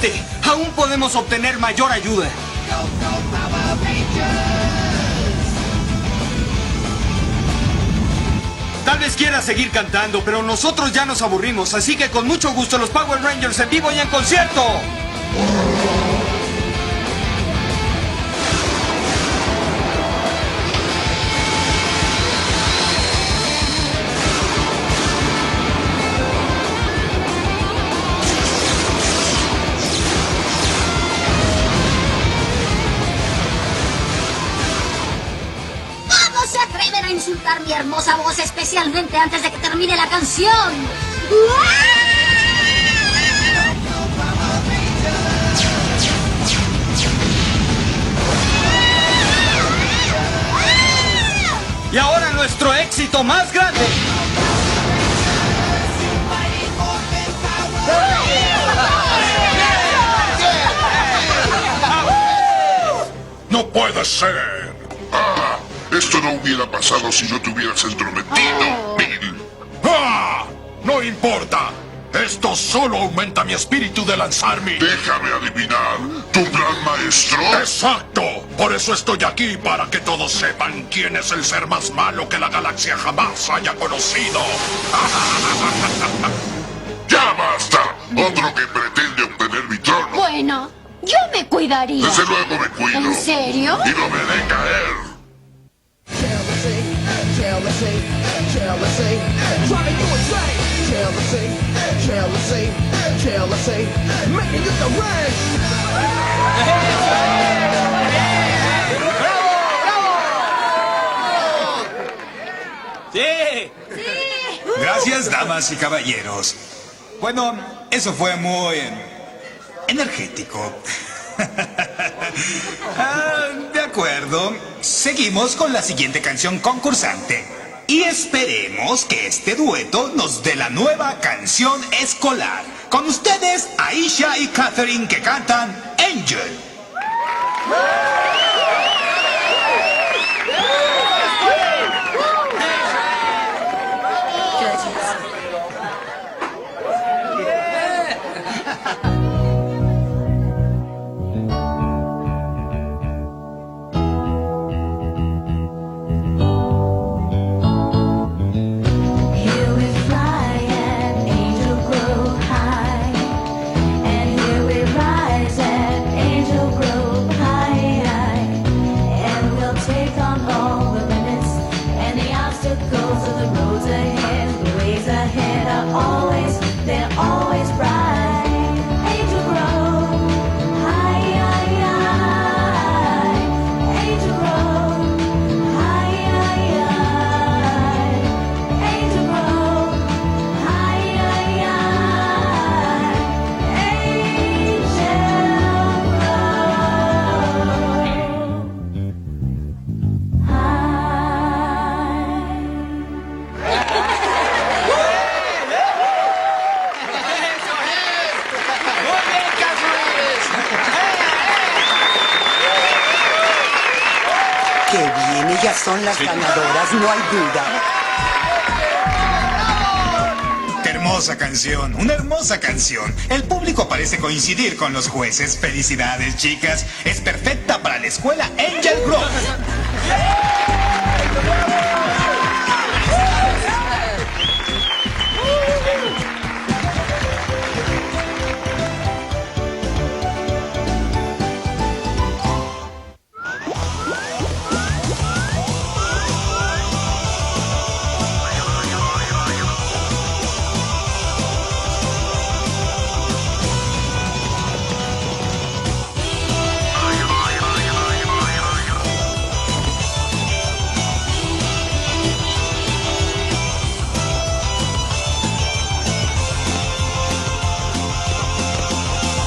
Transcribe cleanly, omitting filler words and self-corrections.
¡Adelante! ¡Aún podemos obtener mayor ayuda! Tal vez quieras seguir cantando, pero nosotros ya nos aburrimos, así que con mucho gusto los Power Rangers en vivo y en concierto. A insultar mi hermosa voz, especialmente antes de que termine la canción. Y ahora nuestro éxito más grande. ¡No puede ser! Esto no hubiera pasado si no te hubieras entrometido, Bill. ¡Ah! ¡No importa! Esto solo aumenta mi espíritu de lanzarme. Déjame adivinar. ¿Tu plan maestro? ¡Exacto! Por eso estoy aquí, para que todos sepan quién es el ser más malo que la galaxia jamás haya conocido. ¡Ya basta! Otro que pretende obtener mi trono. Bueno, yo me cuidaría. Desde luego me cuido. ¿En serio? Y no me haré caer. ¡Sí! Gracias, damas y caballeros. Bueno, eso fue muy energético. De acuerdo. Seguimos con la siguiente canción concursante. Y esperemos que este dueto nos dé la nueva canción escolar. Con ustedes, Aisha y Catherine, que cantan Angel. ¡Qué bien! Ellas son las ganadoras, no hay duda. ¡Qué hermosa canción! ¡Una hermosa canción! El público parece coincidir con los jueces. ¡Felicidades, chicas! Es perfecta para la escuela Angel Grove.